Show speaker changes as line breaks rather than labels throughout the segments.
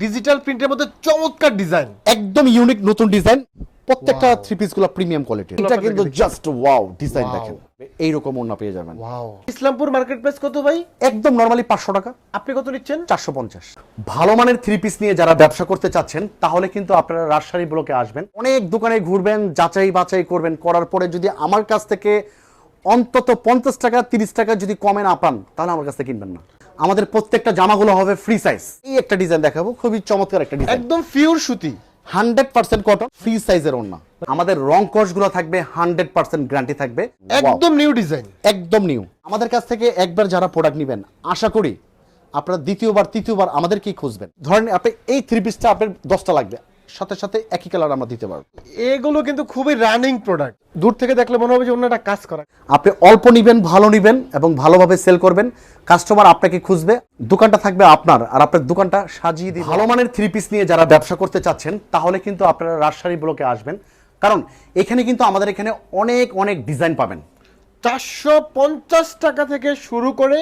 Digital প্রিন্টের মধ্যে চমৎকার ডিজাইন,
একদম ইউনিক নতুন ডিজাইন। প্রত্যেকটা থ্রি পিস গুলো প্রিমিয়াম কোয়ালিটি। এটা কিন্তু জাস্ট ওয়াও ডিজাইন দেখেন, এইরকম ওড়না পেয়ে যাবেন।
ওয়াও। ইসলামপুর মার্কেট প্রাইস কত ভাই?
একদম নরমালি 500 টাকা।
আপনি কত নিচ্ছেন?
450। ভালো মানের থ্রি পিস নিয়ে যারা ব্যবসা করতে চাচ্ছেন তাহলে কিন্তু আপনারা রাজশাহী ব্লকে আসবেন, অনেক দোকানে ঘুরবেন, যাচাই বাছাই করবেন, করার পরে যদি আমার কাছ থেকে অন্তত 50 টাকা 30 টাকা যদি কমে না পান তাহলে আমার কাছ থেকে কিনবেন না। আমাদের প্রত্যেকটা জামাগুলো হবে ফ্রি সাইজ। এই একটা ডিজাইন দেখাবো, খুবই চমৎকার একটা ডিজাইন,
একদম পিওর সুতি,
100% কটন, ফ্রি সাইজের ওড়না। আমাদের রং কস গুলো থাকবে 100% গ্যারান্টি থাকবে,
একদম নিউ ডিজাইন,
একদম নিউ। আমাদের কাছ থেকে একবার যারা প্রোডাক্ট নেবেন আশা করি আপনারা দ্বিতীয়বার তৃতীয়বার আমাদেরকেই খুঁজবেন। ধরেন আপনি এই থ্রি পিসটা আপনার 10টা লাগবে, সাথে সাথে একই কালার আমরা দিতে পারবো।
এগুলো কিন্তু খুবই রানিং প্রোডাক্ট, দূর থেকে দেখলে মনে হবে যে অন্যটা কাজ করা।
আপনি অল্প নিবেন, ভালো নিবেন এবং ভালোভাবে সেল করবেন, কাস্টমার আপনাকে খুঁজবে, দোকানটা থাকবে আপনার, আর আপনার দোকানটা সাজিয়ে দিবেন। ভালো মানের থ্রি পিস নিয়ে যারা ব্যবসা করতে চাচ্ছেন তাহলে কিন্তু আপনারা রাজশাহী ব্লকে আসবেন, কারণ এখানে কিন্তু আমাদের এখানে অনেক অনেক ডিজাইন পাবেন।
450 টাকা থেকে শুরু করে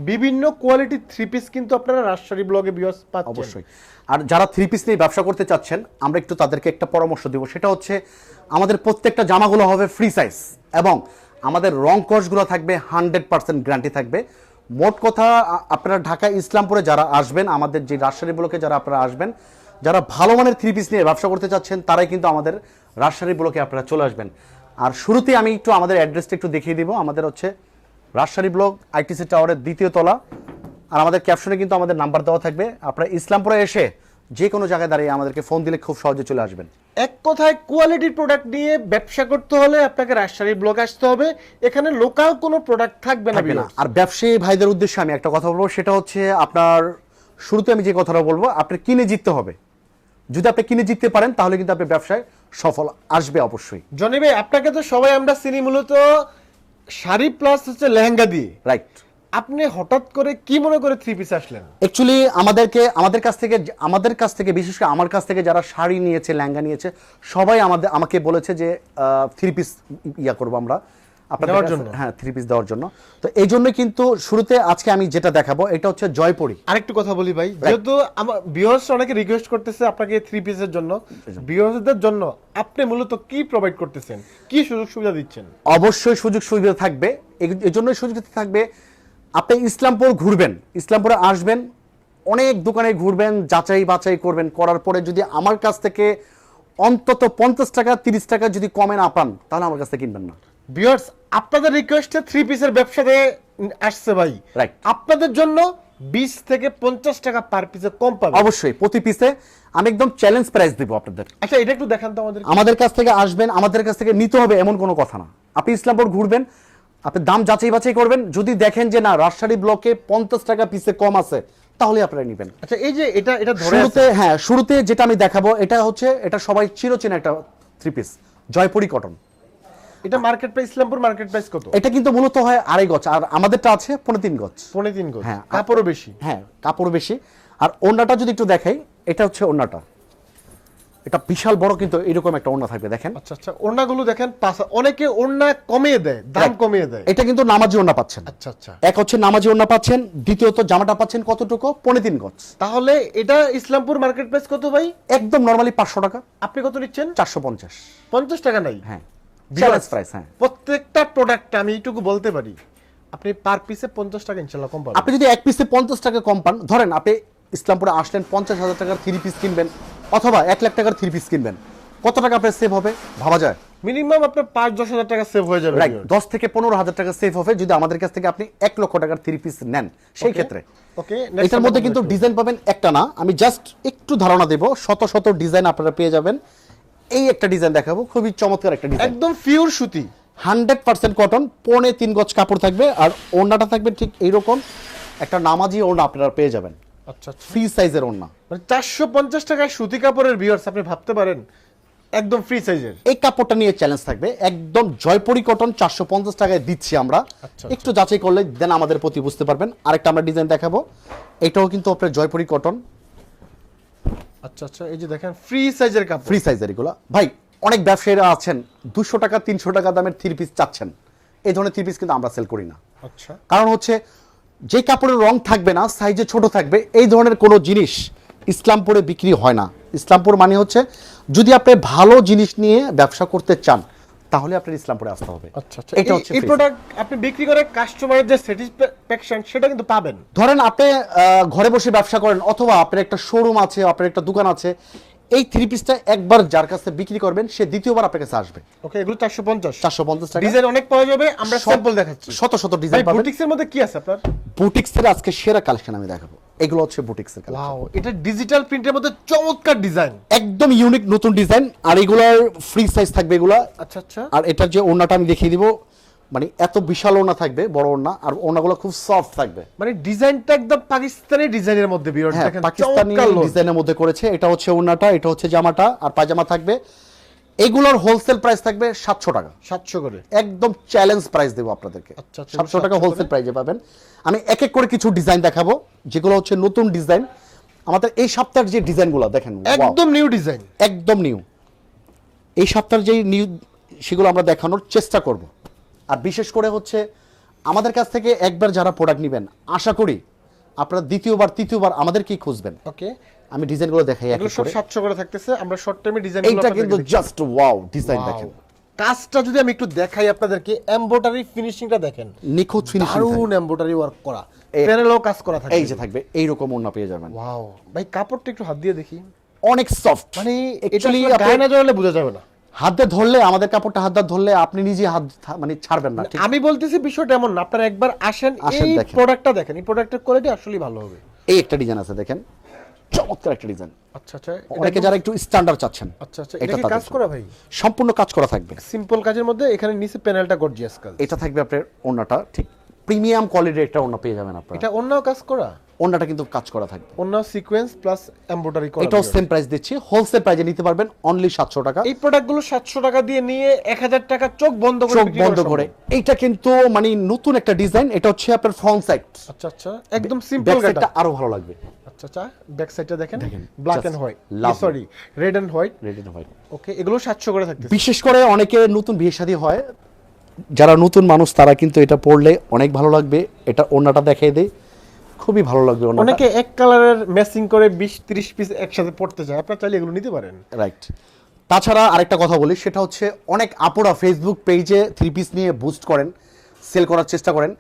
বিভিন্ন কোয়ালিটির থ্রি পিস কিন্তু আপনারা রাজশাহী ব্লগে ভিউয়ার্স পাচ্ছেন।
অবশ্যই। আর যারা থ্রি পিস নিয়ে ব্যবসা করতে চাচ্ছেন আমরা একটু তাদেরকে একটা পরামর্শ দেব, সেটা হচ্ছে আমাদের প্রত্যেকটা জামাগুলো হবে ফ্রি সাইজ এবং আমাদের রং কসগুলো থাকবে 100% গ্যারান্টি থাকবে। মোট কথা আপনারা ঢাকা ইসলামপুরে যারা আসবেন, আমাদের যে রাজশাহী ব্লকে যারা আপনারা আসবেন, যারা ভালো মানের থ্রি পিস নিয়ে ব্যবসা করতে চাচ্ছেন তারাই কিন্তু আমাদের রাজশাহী ব্লকে আপনারা চলে আসবেন। আর শুরুতে আমি একটু আমাদের অ্যাড্রেসটা একটু দেখিয়ে দিব। আমাদের হচ্ছে রাজশাহী ব্লক আইটিসি টাওয়ারের 2য় তলা, আর আমাদের ক্যাপশনে কিন্তু আমাদের নাম্বার দেওয়া থাকবে। আপনারা ইসলামপুরে এসে যে কোনো জায়গায় দাঁড়িয়ে আমাদেরকে ফোন দিলে খুব সহজে চলে আসবেন।
এক কথায় কোয়ালিটির প্রোডাক্ট নিয়ে ব্যবসা করতে হলে আপনাকে রাজশাহী ব্লক আসতে হবে, এখানে লোকাল কোনো প্রোডাক্ট থাকবে না।
আর ব্যবসায়ী ভাইদের উদ্দেশ্যে আমি একটা কথা বলবো, সেটা হচ্ছে আপনার শুরুতে আমি যে কথাটা বলবো, আপনি কিনে জিততে হবে। যদি আপনি কিনে জিততে পারেন তাহলে কিন্তু আপনার ব্যবসায় সফল আসবে অবশ্যই।
জনি ভাই, আপনাকে তো সবাই আমরা চিনি মূলত শাড়ি প্লাস হচ্ছে লেহেঙ্গা দিয়ে,
রাইট?
আপনি হঠাৎ করে কি মনে করে থ্রি পিস আসলেন?
অ্যাকচুয়ালি আমাদের কাছ থেকে বিশেষ করে আমার কাছ থেকে যারা শাড়ি নিয়েছে, লেহেঙ্গা নিয়েছে, সবাই আমাকে বলেছে যে থ্রি পিস ইয়া করবো আমরা
দেওয়ার জন্য।
হ্যাঁ, থ্রি পিস দেওয়ার জন্য। তো এই জন্য কিন্তু শুরুতে আজকে আমি যেটা দেখাবো এটা হচ্ছে জয়পুরি।
আরেকটু কথা বলি ভাই, যেহেতু আমার ভিউয়ার্স অনেকে রিকোয়েস্ট করতেছে আপনাকে থ্রি পিসের জন্য, ভিউয়ার্সদের জন্য আপনি মূলত কি প্রোভাইড করতেছেন, কি সুযোগ সুবিধা দিচ্ছেন?
অবশ্যই সুযোগ সুবিধা থাকবে, এই জন্যই সুযোগ থাকবে। আপনি ইসলামপুর ঘুরবেন, ইসলামপুরে আসবেন, অনেক দোকানে ঘুরবেন, যাচাই বাছাই করবেন, করার পরে যদি আমার কাছ থেকে অন্তত 50 টাকা 30 টাকা যদি কমে না পান তাহলে আমার কাছ থেকে কিনবেন না।
ভিউয়ার্স আপনাদের রিকোয়েস্টে থ্রি পিসের ব্যবসাতে আসছে ভাই,
রাইট?
আপনাদের জন্য 20 থেকে 50 টাকা পার পিসে কম পাবেন।
অবশ্যই প্রতি পিসে আমি একদম চ্যালেঞ্জ প্রাইস দেব আপনাদের।
আচ্ছা, এটা একটু দেখান তো আমাদের।
আমাদের কাছ থেকে আসবেন, আমাদের কাছ থেকে নিতে হবে এমন কোনো কথা না। আপনি ইসলামপুর ঘুরবেন, আপনি দাম যাচাই বাছাই করবেন, যদি দেখেন যে না রাজশাহী ব্লকে 50 টাকা পিসে কম আছে তাহলে আপনারা নেবেন।
আচ্ছা, এই যে এটা ধরে
শুরুতে যেটা আমি দেখাবো এটা সবাই চিরচেনা একটা থ্রি পিস, জয়পুরি কটন।
এটা market price, Islampur market price কত?
এটা কিন্তু মূলত হয় 2.5 গজ, আর আমাদেরটা আছে 3.5 গজ।
3.5 গজ,
হ্যাঁ,
কাপড়ও বেশি।
হ্যাঁ, কাপড় বেশি। আর ওড়নাটা যদি একটু দেখাই, এটা হচ্ছে ওড়নাটা, এটা বিশাল বড় কিন্তু এরকম একটা ওড়না থাকবে, দেখেন।
আচ্ছা, ওড়নাগুলো দেখেন, অনেকে ওড়না কমিয়ে দেয়, দাম কমিয়ে দেয়।
এটা কিন্তু নামাজি ওড়না পাচ্ছেন।
আচ্ছা,
এক হচ্ছে নামাজি ওড়না পাচ্ছেন, দ্বিতীয়ত জামাটা পাচ্ছেন কতটুকু, 3.5 গজ।
তাহলে এটা ইসলামপুর মার্কেট প্রাইস কত ভাই?
একদম নরমালি 500 টাকা।
আপনি কত নিচ্ছেন?
450।
50 টাকা নাই?
হ্যাঁ, চ্যালেঞ্জ প্রাইস। হ্যাঁ,
প্রত্যেকটা প্রোডাক্টে আমি এইটুকু বলতে পারি আপনি পার পিসে 50 টাকা ইনশাআল্লাহ কম পাবেন।
আপনি যদি এক পিসে 50 টাকা কম পান, ধরেন আপনি ইসলামপুরে আসলেন 50,000 টাকার থ্রি পিস কিনবেন অথবা 1 লাখ টাকার থ্রি পিস কিনবেন, কত টাকা আপনার সেভ হবে ভাবা যায়?
মিনিমাম আপনার 5-10 হাজার টাকা সেভ হয়ে যাবে।
রাইট, 10 থেকে 15,000 টাকা সেভ হবে যদি আমাদের কাছ থেকে আপনি 1 লক্ষ টাকার থ্রি পিস নেন। সেই ক্ষেত্রে
ওকে,
এটার মধ্যে কিন্তু ডিজাইন পাবেন একটা না, আমি জাস্ট একটু ধারণা দেব, শত শত ডিজাইন আপনারা পেয়ে যাবেন। এই একটা ডিজাইন দেখাবো, খুবই চমৎকার একটা ডিজাইন,
একদম পিওর সুতি,
100% কটন, 3.5 গজ কাপড় থাকবে, আর ওড়নাটা থাকবে ঠিক এইরকম একটা নামাজি ওড়না আপনারা পেয়ে যাবেন।
আচ্ছা,
ফ্রি সাইজের ওড়না,
মানে 450 টাকায় সুতি কাপড়ের ভিউয়ার্স আপনি ভাবতে পারেন একদম ফ্রি সাইজের।
এই কাপড়টা নিয়ে চ্যালেঞ্জ থাকবে, একদম জয়পুরি কটন 450 টাকায় দিচ্ছি আমরা। একটু যাচাই করলে দেন আমাদের প্রতি বুঝতে পারবেন। আরেকটা আমরা ডিজাইন দেখাবো, এটাও কিন্তু আপনার জয়পুরি কটন।
আচ্ছা, এই যে দেখেন ফ্রি সাইজের কাপড়,
ফ্রি সাইজের এগুলো। ভাই অনেক ব্যবসায়ীরা আছেন 200 টাকা 300 টাকা দামের থ্রি পিস চাচ্ছেন, এই ধরনের থ্রি পিস কিন্তু আমরা সেল করি না।
আচ্ছা,
কারণ হচ্ছে যে কাপড়ের রং থাকবে না, সাইজে ছোট থাকবে, এই ধরনের কোনো জিনিস ইসলামপুরে বিক্রি হয় না। ইসলামপুর মানে হচ্ছে যদি আপনি ভালো জিনিস নিয়ে ব্যবসা করতে চান তাহলে আপনার ইসলামপুরে আসতে হবে।
আচ্ছা আচ্ছা,
এটা হচ্ছে
এই
free
প্রোডাক্ট আপনি বিক্রি করে কাস্টমারের যে স্যাটিসফ্যাকশন সেটা কিন্তু পাবেন।
ধরেন আপনি ঘরে বসে ব্যবসা করেন অথবা আপনার একটা শোরুম আছে, আপনার একটা দোকান আছে, এই থ্রি পিসটা একবার যার কাছে বিক্রি করবেন সে দ্বিতীয়বার আপনার কাছে আসবে।
ওকে, এগুলো 450
450 টাকা।
ডিজাইন অনেক পাওয়া যাবে, আমরা স্যাম্পল দেখাচ্ছি।
শত শত ডিজাইন
ভাই
পাবেন।
বুটিক্সের মধ্যে কি আছে আপনার?
বুটিক্সের আজকে সেরা কালেকশন আমি দেখাবো। এগুলো হচ্ছে বুটিক্সের কালেকশন।
ওয়াও, এটা ডিজিটাল প্রিন্টের মধ্যে চমৎকার ডিজাইন,
একদম ইউনিক নতুন ডিজাইন। আর এগুলার ফ্রি সাইজ থাকবে এগুলা।
আচ্ছা আচ্ছা।
আর এটার যে ওড়নাটা আমি দেখিয়ে দিব, মানে এত বিশাল ওড়না থাকবে, বড় ওড়না, আর ওড়নাগুলো খুব সফট থাকবে।
মানে ডিজাইনটা একদম পাকিস্তানি ডিজাইনের মধ্যে ভিউয়ার্স
হ্যাঁ,
দেখেন,
পাকিস্তানি
চমৎকার look।
ডিজাইনের মধ্যে করেছে। এটা হচ্ছে ওড়নাটা, এটা হচ্ছে জামাটা, আর পায়জামা থাকবে। এগুলোর হোলসেল প্রাইস থাকবে 700 টাকা।
700 করে
একদম চ্যালেঞ্জ প্রাইস দেবো আপনাদেরকে।
আচ্ছা, আচ্ছা,
700 টাকা
700
হোলসেল প্রাইসে পাবেন। আমি এক এক করে কিছু ডিজাইন দেখাবো যেগুলো হচ্ছে নতুন ডিজাইন। আমাদের এই সপ্তাহের যে ডিজাইনগুলো দেখেন, wow,
একদম নিউ ডিজাইন,
একদম নিউ। এই সপ্তাহের যেই নিউ সেগুলো আমরা দেখানোর চেষ্টা করব। আর বিশেষ করে হচ্ছে আমাদের কাছ থেকে একবার যারা প্রোডাক্ট নেবেন, আশা করি আপনারা দ্বিতীয়বার তৃতীয়বার আমাদেরকেই খুঁজবেন।
ওকে।
আমি ডিজাইনগুলো দেখাই এক
এগুলো
এক
সব
করে।
700 করে থাকতেছে, আমরা শর্ট টাইমে ডিজাইন
এইটা কিন্তু জাস্ট ওয়াও ডিজাইন দেখেন।
কাজটা যদি আমি একটু দেখাই আপনাদেরকে, এমব্রয়ডারি ফিনিশিংটা দেখেন,
নিখুঁত ফিনিশিং,
দারুণ এমব্রয়ডারি ওয়ার্ক করা, প্যানেলও কাজ করা থাকে।
এই যে থাকবে এইরকম ওড়না পেয়ে যাবেন।
ওয়াও ভাই, কাপড়টা একটু হাত দিয়ে দেখি,
অনেক সফট।
মানে এটা
অ্যাকচুয়ালি
আসলে গায়ে না জড়ালে বোঝা যাবে না।
হাতে ধরলে, আমাদের কাপড়টা হাত ধরলে আপনি নিজে হাত মানে ছাড়বেন না। ঠিক
আমি বলতেছি বিষয়টা এমন না, আপনারা একবার আসেন,
আসেন,
এই
দেখেন।
প্রোডাক্টটা দেখেন, এই প্রোডাক্টের কোয়ালিটি আসলেই ভালো হবে।
এই একটা ডিজাইন আছে দেখেন, চমৎকার একটা ডিজাইন।
আচ্ছা আচ্ছা,
অনেকে যারা একটু স্ট্যান্ডার্ড চাচ্ছেন,
আচ্ছা আচ্ছা, এটা কি
তাদের
কাজ
জন্য।
করা ভাই?
সম্পূর্ণ কাজ করা থাকবে।
সিম্পল কাজের মধ্যে এখানে নিচে প্যানেলটা গর্জিয়াস কাজ।
এটা থাকবে আপনার ওড়নাটা ঠিক প্রিমিয়াম কোয়ালিটির একটা ওড়না পেয়ে যাবেন আপনারা।
এটা অন্যও কাজ করা,
ওড়নাটা কিন্তু কাজ করা থাকবে।
অন্য সিকোয়েন্স প্লাস এমব্রয়ডারি করা।
এটাও সেম প্রাইস দিচ্ছি, হোলসেল প্রাইসে নিতে পারবেন অনলি 700 টাকা।
এই প্রোডাক্টগুলো 700 টাকা দিয়ে নিয়ে 1000 টাকা চোখ বন্ধ করে
চোখ
বিক্রি
বন্ধ
করা
করে।
সম্ভব।
এইটা কিন্তু মানে নতুন একটা ডিজাইন। এটা হচ্ছে আপনার ফ্রন্ট সাইড,
আচ্ছা আচ্ছা, একদম সিম্পল
ব্যাক
কাটা।
সাইডটা আরো ভালো লাগবে।
আচ্ছা আচ্ছা, ব্যাক সাইডটা দেখেন,
দেখেন,
black
just
and white,
lovely.
Sorry red and white.
Red and white.
Okay, এগুলো 700 করে থাকতেছে।
বিশেষ করে অনেকে নতুন বিয়ে শাদী হয়, যারা নতুন মানুষ তারা কিন্তু এটা পরলে অনেক ভালো লাগবে। এটা ওড়নাটা দেখাই দেই, খুবই ভালো লাগবে ওড়নাটা।
অনেকে এক কালারের ম্যাচিং করে 20-30 পিস একসাথে পড়তে চায়, আপনারা চাইলে এগুলো নিতে পারেন।
রাইট। তাছাড়া আরেকটা কথা বলি, সেটা হচ্ছে অনেক আপুরা ফেসবুক পেজে থ্রি পিস নিয়ে বুস্ট করেন, সেল করার চেষ্টা করেন।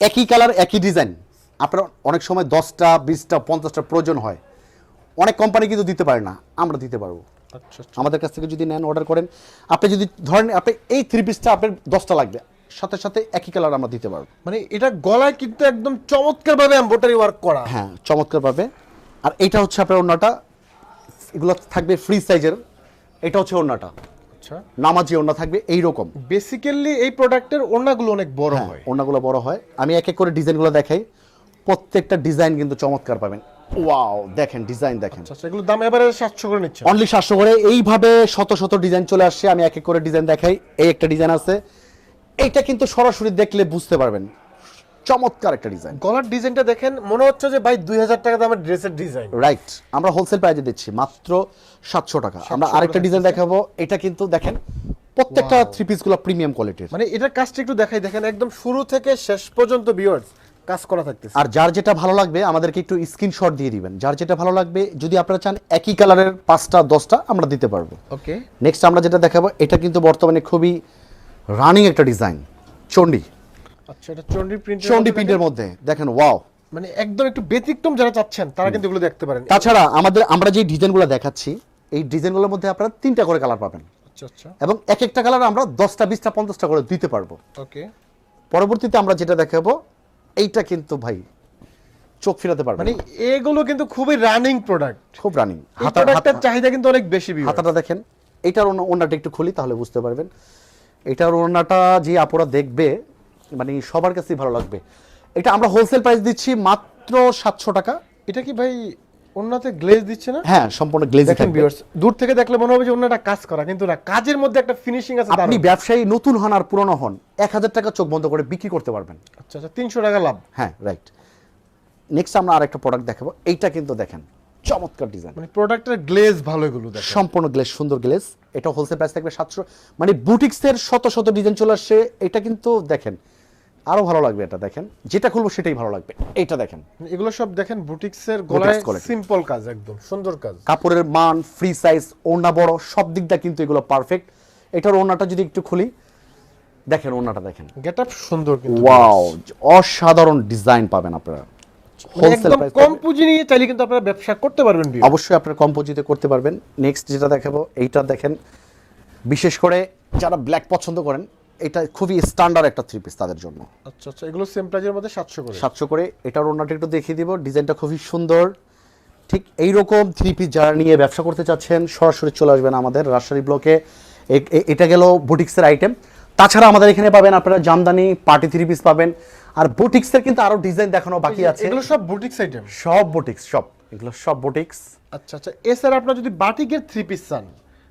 একই কালার একই ডিজাইন আপনার অনেক সময় 10টা 20টা 50টা প্রয়োজন হয়। অনেক কোম্পানি কিন্তু দিতে পারে না, আমরা দিতে পারবো।
আচ্ছা আচ্ছা,
আমাদের কাছ থেকে যদি নেন, অর্ডার করেন, আপনি যদি ধরেন আপনি এই থ্রি পিসটা আপনার 10টা লাগবে, সাথে সাথে একই কালার আমরা দিতে পারবো।
মানে এটা গলায় কিন্তু একদম চমৎকার ভাবে এমব্রয়ডারি ওয়ার্ক করা।
হ্যাঁ, চমৎকার পাবে। আর এটা হচ্ছে আপনার ওড়নাটা, এগুলো থাকবে ফ্রি সাইজের। এটা হচ্ছে ওড়নাটা,
আচ্ছা,
নামাজি ওড়না থাকবে এইরকম।
বেসিক্যালি এই প্রোডাক্টের ওড়নাগুলো অনেক বড়
হ্যাঁ,
হয়।
ওড়নাগুলো বড় হয়। আমি এক এক করে ডিজাইনগুলো দেখাই, প্রত্যেকটা ডিজাইন কিন্তু চমৎকার পাবেন। ওয়াও দেখেন, ডিজাইন দেখেন।
আচ্ছা আচ্ছা, এগুলো দাম এবারে 700 করে নিচ্ছে।
অনলি 700 করে। এইভাবে শত শত ডিজাইন চলে আসছে, আমি এক এক করে ডিজাইন দেখাই। এই একটা ডিজাইন আছে, এইটা কিন্তু সরাসরি দেখলে বুঝতে পারবেন, চমৎকার একটা ডিজাইন।
গলার ডিজাইনটা দেখেন, মনে হচ্ছে যে ভাই 2000 টাকা দামের ড্রেসের ডিজাইন।
রাইট, আমরা হোলসেল প্রাইসে দিচ্ছি মাত্র 700 টাকা। আমরা
700
আরেকটা
টাকা
ডিজাইন দেখাবো। এটা কিন্তু দেখেন, প্রত্যেকটা থ্রি পিসগুলো প্রিমিয়াম কোয়ালিটির।
মানে এটার কাজটা একটু দেখাই, দেখেন একদম শুরু থেকে শেষ পর্যন্ত ভিউয়ার্স কাজ করা থাকতেছে।
আর যার যেটা ভালো লাগবে আমাদেরকে একটু স্ক্রিনশট দিয়ে দিবেন। যার যেটা ভালো লাগবে, যদি আপনারা চান একই কালারের 5টা 10টা আমরা দিতে পারবো।
ওকে,
নেক্সট আমরা যেটা দেখাবো, এটা কিন্তু বর্তমানে খুবই রানিং একটা ডিজাইন, চন্ডি।
আচ্ছা, এটা চন্ডি
চন্ডি প্রিন্টের মধ্যে দেখেন, ওয়াও।
মানে একদম একটু ব্যতিক্রম যারা চাচ্ছেন তারা কিন্তু এগুলো দেখতে পারেন।
তাছাড়া আমরা যে ডিজাইনগুলো দেখাচ্ছি, এই ডিজাইনগুলোর মধ্যে আপনারা 3টা করে কালার পাবেন,
আচ্ছা আচ্ছা,
এবং এক একটা কালার আমরা 10টা 20টা 50টা করে দিতে পারবো।
ওকে।
পরবর্তীতে আমরা যেটা দেখাবো, এইটা কিন্তু ভাই চোখ ফিরাতে পারবে
মানে
না।
এগুলো কিন্তু খুবই রানিং প্রোডাক্ট।
খুব রানিং।
এই প্রোডাক্টের চাহিদা কিন্তু অনেক বেশি।
হাতাটা দেখেন, এইটার ওড়নাটা একটু খুলি তাহলে বুঝতে পারবেন। এটার ওড়নাটা যে আপুরা দেখবে, মানে সবার কাছেই ভালো লাগবে। এটা আমরা হোলসেল প্রাইস দিচ্ছি মাত্র 700 টাকা।
এটা কি ভাই ওন্নাতে গ্লেজ দিচ্ছে না?
হ্যাঁ, সম্পূর্ণ গ্লেজ
দেখেন
থাকবে।
ভিউয়ার্স, দূর থেকে দেখলে মনে হবে যে ওন্নাটা কাজ করা, কিন্তু না, কাজের মধ্যে একটা ফিনিশিং আছে।
আপনি
দারুণ।
ব্যবসায়ী নতুন হন আর পুরনো হন, 1000 টাকা চোখ বন্ধ করে বিক্রি করতে পারবেন।
আচ্ছা আচ্ছা, 300 টাকা লাভ।
হ্যাঁ, রাইট। নেক্সট আমরা আরেকটা প্রোডাক্ট দেখাবো। এইটা কিন্তু দেখেন, চমৎকার ডিজাইন,
মানে প্রোডাক্টের গ্লেজ ভালো, এগুলো দেখেন
সম্পূর্ণ গ্লেজ, সুন্দর গ্লেজ। এটা হোলসেল প্রাইস থাকবে 700। মানে বুটিক্সের শত শত ডিজাইন চলে আসছে। এটা কিন্তু দেখেন আরো ভালো লাগবে। এটা দেখেন, যেটা খুলবো সেটাই ভালো লাগবে। এইটা দেখেন,
এগুলো সব দেখেন বুটিক্সের গলায়
quality।
সিম্পল কাজ, একদম সুন্দর কাজ।
কাপড়ের মান, ফ্রি সাইজ, ওড়না বড়, সব দিক দিয়ে কিন্তু এগুলো পারফেক্ট। এটার ওড়নাটা যদি একটু খুলি, দেখেন ওড়নাটা দেখেন,
গেটআপ সুন্দর কিন্তু।
ওয়াও, অসাধারণ ডিজাইন পাবেন আপনারা। হোলসেল
একদম
প্রাইস
কম পুঁজি নিয়ে চাইলে কিন্তু আপনারা ব্যবসা করতে পারবেন।
অবশ্যই আপনারা কম পুঁজিতে করতে পারবেন। নেক্সট যেটা দেখাবো, এইটা দেখেন, বিশেষ করে যারা ব্ল্যাক পছন্দ করেন, এটা খুবই স্ট্যান্ডার্ড একটা থ্রি পিস তাদের জন্য।
আচ্ছা আচ্ছা, এগুলো সেম প্রাইজের মধ্যে 700 করে।
700 করে। এটার ওড়নাটা একটু দেখিয়ে দিব, ডিজাইনটা খুবই সুন্দর। ঠিক এইরকম থ্রি পিস যারা নিয়ে ব্যবসা করতে চাচ্ছেন, সরাসরি চলে আসবেন আমাদের রাজশাহী ব্লকে। এটা গেল বুটিক্সের আইটেম। তাছাড়া আমাদের এখানে পাবেন আপনারা জামদানি, পার্টি থ্রি পিস পাবেন। আর বুটিক্সের কিন্তু আরো ডিজাইন দেখানো বাকি আছে।
এগুলো সব বুটিক্স আইটেম,
সব বুটিক্স, সব এগুলো সব বুটিক্স।
আচ্ছা আচ্ছা, এছাড়া আপনারা যদি বাটিকের থ্রি পিস চান,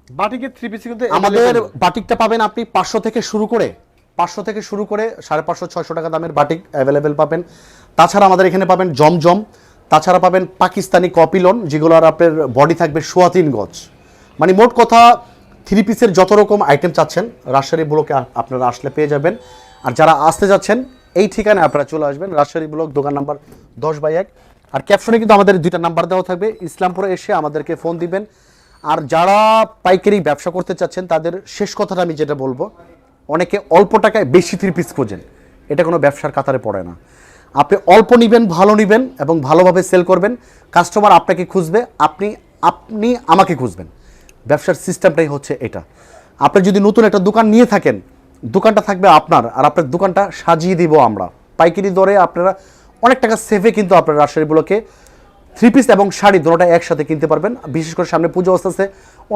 বাটিকের থ্রি পিস কিন্তু
আমাদের বাটিকটা পাবেন আপনি 500 থেকে শুরু করে 550-650 টাকা দামের বাটিক অ্যাভেলেবেল পাবেন। তাছাড়া আমাদের এখানে পাবেন জমজম, তাছাড়া পাবেন পাকিস্তানি কপিলন, যেগুলোর আপনার বডি থাকবে 3.25 গজ। মানে মোট কথা থ্রি পিসের যত রকম আইটেম চাচ্ছেন রাজশাহী ব্লকে আপনারা আসলে পেয়ে যাবেন। আর যারা আসতে যাচ্ছেন এই ঠিকানায় আপনারা চলে আসবেন, রাজশাহী ব্লক, দোকান নাম্বার 10/1। আর ক্যাপশনে কিন্তু আমাদের 2টা নাম্বার দেওয়া থাকবে, ইসলামপুরে এসে আমাদেরকে ফোন দিবেন। আর যারা পাইকারি ব্যবসা করতে চাচ্ছেন তাদের শেষ কথাটা আমি যেটা বলবো, অনেকে অল্প টাকায় বেশি থ্রি পিস খোঁজেন, এটা কোনো ব্যবসার কাতারে পড়ে না। আপনি অল্প নেবেন, ভালো নেবেন এবং ভালোভাবে সেল করবেন, কাস্টমার আপনাকে খুঁজবে, আপনি আপনি আমাকে খুঁজবেন। ব্যবসার সিস্টেমটাই হচ্ছে এটা। আপনি যদি নতুন একটা দোকান নিয়ে থাকেন, দোকানটা থাকবে আপনার, আর আপনার দোকানটা সাজিয়ে দিব আমরা পাইকারি দরে। আপনারা অনেক টাকা সেভে কিন্তু আপনার রাজশাহী ব্লকে থ্রি পিস এবং শাড়ি দুটোটা একসাথে কিনতে পারবেন। বিশেষ করে সামনে পুজো আসতেছে,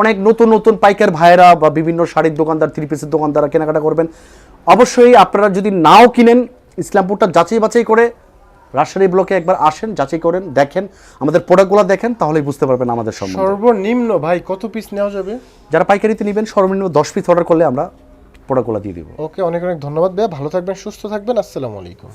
অনেক নতুন নতুন পাইকার ভাইয়েরা বা বিভিন্ন শাড়ির দোকানদার, থ্রি পিসের দোকানদাররা কেনাকাটা করবেন। অবশ্যই আপনারা যদি নাও কিনেন, ইসলামপুরটা যাচাই বাছাই করে রাজশাহী ব্লকে একবার আসেন, যাচাই করেন, দেখেন আমাদের প্রোডাক্টগুলো দেখেন, তাহলেই বুঝতে পারবেন আমাদের সম্বন্ধে।
সর্বনিম্ন ভাই কত পিস নেওয়া যাবে?
যারা পাইকারিতে নেবেন সর্বনিম্ন 10 পিস অর্ডার করলে আমরা প্রোডাক্টগুলো দিয়ে দিব।
ওকে, অনেক অনেক ধন্যবাদ ভাইয়া, ভালো থাকবেন, সুস্থ থাকবেন, আসসালামু আলাইকুম।